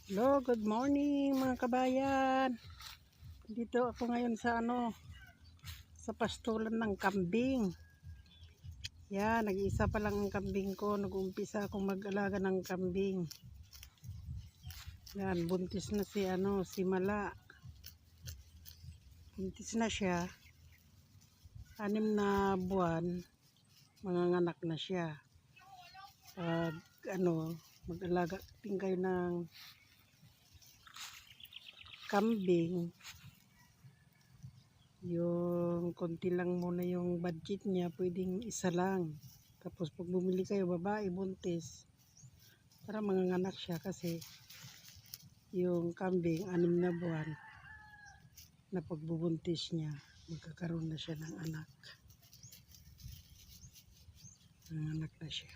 Hello, good morning mga kabayan. Dito ako ngayon sa sa pastulan ng kambing. Yan, nag-iisa pa lang ang kambing ko. Nag-umpisa akong mag-alaga ng kambing. Yan, buntis na si Mala. Buntis na siya. 6 na buwan, manganganak na siya. Pag mag-alaga din kayo ng kambing, yung konti lang muna yung budget niya, pwedeng isa lang. Tapos pag bumili kayo babae buntis, para manganganak siya, kasi yung kambing 6 na buwan na pagbubuntis niya, magkakaroon na siya ng anak. Nanganak na siya.